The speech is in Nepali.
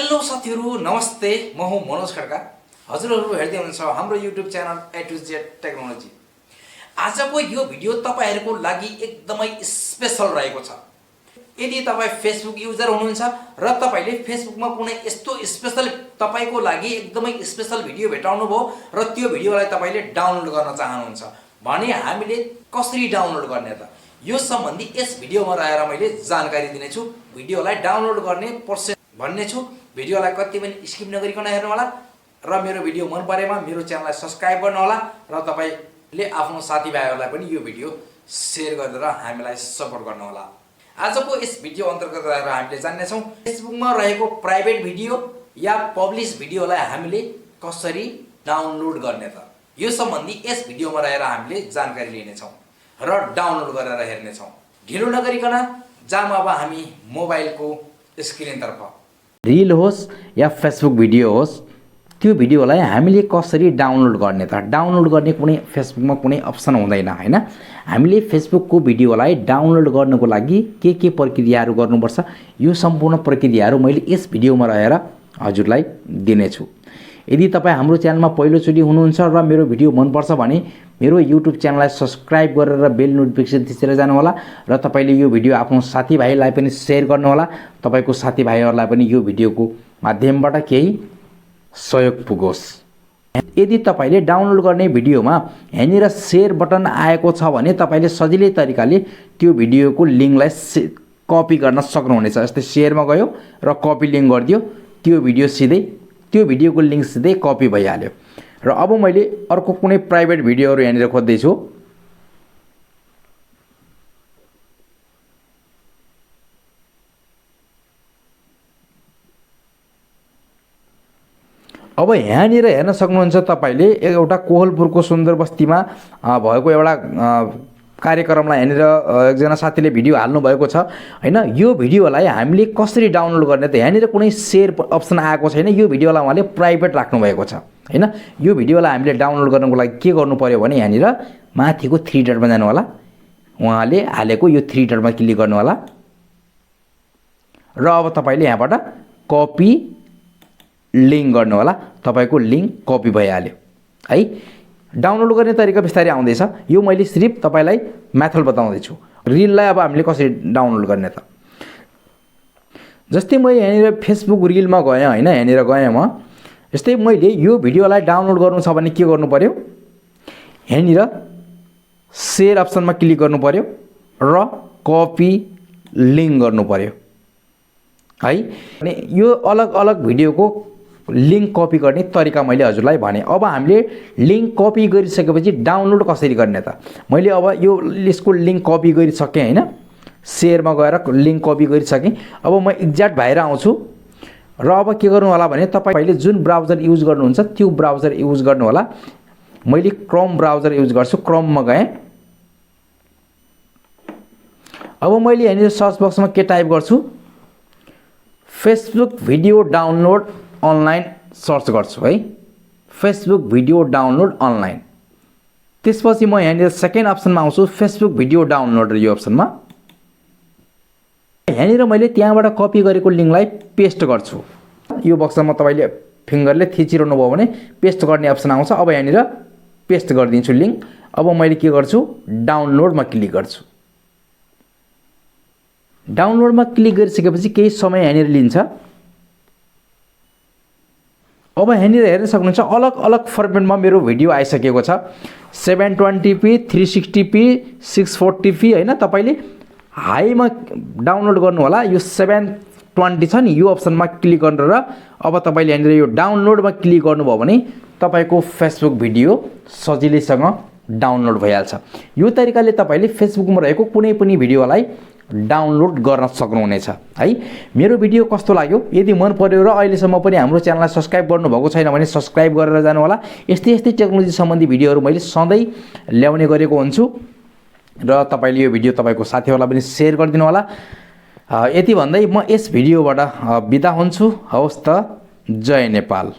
हेलो साथीहरु नमस्ते म हुँ मनोज खड्का हजुरहरु हेर्दै हुनुहुन्छ हाम्रो YouTube channel A to Z technology. आजको यो भिडियो तपाईहरुको लागि एकदमै स्पेशल रहेको छ। यदि तपाई फेसबुक युजर हुनुहुन्छ र तपाईले फेसबुकमा कुनै यस्तो स्पेशल तपाईको लागि एकदमै स्पेशल भिडियो भेटाउनु भयो र त्यो भिडियोलाई तपाईले डाउनलोड गर्न चाहनुहुन्छ भने हामीले कसरी डाउनलोड गर्ने त यो सम्बन्धी यस भिडियोमा रहेर मैले जानकारी दिनेछु। भिडियोलाई डाउनलोड गर्ने प्रोसेस भन्ने छु। भिडियोलाई कति पनि स्किप नगरिकन हेर्नु होला र मेरो भिडियो मन परेमा मेरो च्यानललाई सब्स्क्राइब गर्नु होला र तपाईले आफ्नो साथीभाइहरुलाई पनि यो भिडियो शेयर गरेर हामीलाई सपोर्ट गर्नु होला। आजको यस भिडियो अन्तर्गत रहेर हामीले जान्ने छौं फेसबुकमा रहेको प्राइभेट भिडियो या पब्लिश भिडियोलाई हामीले कसरी डाउनलोड गर्ने त यो सम्बन्धी यस भिडियोमा रहेर हामीले जानकारी लिने छौं र डाउनलोड गरेर हेर्ने छौं। ढिलो नगरिकन जाम अब हामी मोबाइलको स्क्रिनतर्फ। रिल होस् या फेसबुक भिडियो होस् त्यो भिडियोलाई हामीले कसरी डाउनलोड गर्ने त डाउनलोड गर्ने कुनै फेसबुकमा कुनै अप्सन हुँदैन हैन। हामीले फेसबुकको भिडियोलाई डाउनलोड गर्नको लागि के प्रक्रियाहरू गर्नुपर्छ यो सम्पूर्ण प्रक्रियाहरू मैले यस भिडियोमा रहेर हजुरलाई दिनेछु। यदि तपाई हाम्रो च्यानलमा पहिलोचोटी हुनुहुन्छ र मेरो भिडियो मन पर्छ भने मेरो युट्युब च्यानललाई सब्स्क्राइब गरेर बेल नोटिफिकेसन थिचेर जानु होला र तपाईले यो भिडियो आफ्नो साथीभाइलाई पनि शेयर गर्नु होला। तपाईको साथीभाइहरुलाई पनि यो भिडियोको माध्यमबाट केही सहयोग पुगोस्। यदि तपाईले डाउनलोड गर्ने भिडियोमा यहाँनिर शेयर बटन आएको छ भने तपाईले सजिलै तरिकाले त्यो भिडियोको लिंकलाई कपी गर्न सक्नुहुनेछ। जस्तै शेयरमा गयो र कपी लिंक गर्दियो त्यो भिडियोको लिंक सिधै कपी भइहाल्यो। र अब मैले अर्को कुनै प्राइभेट भिडियोहरु यहाँनिर खोज्दै छु। अब यहाँनिर हेर्न सक्नुहुन्छ तपाईले एउटा कोहलपुरको सुन्दर बस्तीमा भएको एउटा कार्यक्रमलाई यहाँनिर एकजना साथीले भिडियो हाल्नु भएको छ हैन। यो भिडियोलाई हामीले कसरी डाउनलोड गर्ने त यहाँनिर कुनै शेयर अप्सन आएको छैन। यो भिडियोलाई उहाँले प्राइभेट राख्नु भएको छ हैन। यो भिडियोलाई हामीले डाउनलोड गर्नको लागि के गर्नु पर्यो भने यहाँनिर माथिको थ्री डटमा जानु होला। उहाँले हालेको यो थ्री डटमा क्लिक गर्नु होला र अब तपाईले यहाँबाट कपी लिंक गर्नु होला। तपाईको लिंक कपी भइहाल्यो है। डाउनलोड गर्ने तरिका बिस्तारै आउँदैछ। यो मैले सिर्फ तपाईलाई मेथड बताउँदै छु। रिललाई अब हामीले कसरी डाउनलोड गर्ने त जस्तै म यहाँनिर फेसबुक रिलमा गएँ हैन। यहाँनिर गएँ म जस्तै मैले यो भिडियोलाई डाउनलोड गर्नु छ भने के गर्नु पर्यो यहाँनिर शेयर अप्सनमा क्लिक गर्नु पर्यो र कपी लिंक गर्नु पर्यो है। अनि यो अलग अलग भिडियोको लिंक कपी गर्ने तरिका मैले हजुरलाई भने। अब हामीले लिंक कपी गरिसकेपछि डाउनलोड कसरी गर्ने त मैले अब यो लिस्टको लिंक कपी गरिसके हैन। शेयरमा गएर लिंक कपी गरिसके। अब म एक्ज्याक्ट भएर आउँछु र अब के गर्नु होला भने तपाईले जुन ब्राउजर युज गर्नुहुन्छ त्यो ब्राउजर युज गर्नु होला। मैले क्रोम ब्राउजर युज गर्छु। क्रोममा गएँ। अब मैले यहाँनिर सर्च बक्समा के टाइप गर्छु Facebook video download online search गर्छु है। Facebook video download online. त्यसपछि म यहाँनिर सेकेन्ड अप्सनमा आउँछु फेसबुक भिडियो डाउनलोड यो अप्सनमा। यहाँनिर मैले त्यहाँबाट कपी गरेको लिंकलाई पेस्ट गर्छु। यो बक्समा तपाईले फिंगरले थिचिरहनु भयो भने पेस्ट गर्ने अप्सन आउँछ। अब यहाँनिर पेस्ट गरिदिन्छु लिंक। अब मैले के गर्छु डाउनलोडमा क्लिक गर्छु। डाउनलोडमा क्लिक गरिसकेपछि केही समय यहाँनिर लिन्छ। अब यहाँनिर हेर्न सक्नुहुन्छ अलग अलग फर्मेटमा मेरो भिडियो आइसकेको छ। 720p 360p 640p हैन। तपाईले हाईमा डाउनलोड गर्नु होला। यो 720 छ नि यो अप्सनमा क्लिक गरेर अब तपाईले यहाँनिर यो डाउनलोडमा क्लिक गर्नुभयो भने तपाईको फेसबुक भिडियो सजिलैसँग डाउनलोड भइहाल्छ। यो तरिकाले तपाईले फेसबुकमा रहेको कुनै पनि भिडियोलाई डाउनलोड गर्न सक्नुहुनेछ है। मेरो भिडियो कस्तो लाग्यो यदि मन पर्यो र अहिलेसम्म पनि हाम्रो च्यानललाई सब्स्क्राइब गर्नुभएको छैन भने सब्स्क्राइब गरेर जानु होला। यस्तै टेक्नोलोजी सम्बन्धी भिडियोहरू मैले सधैँ ल्याउने गरेको हुन्छु र तपाईले यो भिडियो तपाईको साथीहरुलाई पनि शेयर गरिदिनु होला। यति भन्दै म यस भिडियोबाट बिदा हुन्छु। हवस् त जय नेपाल।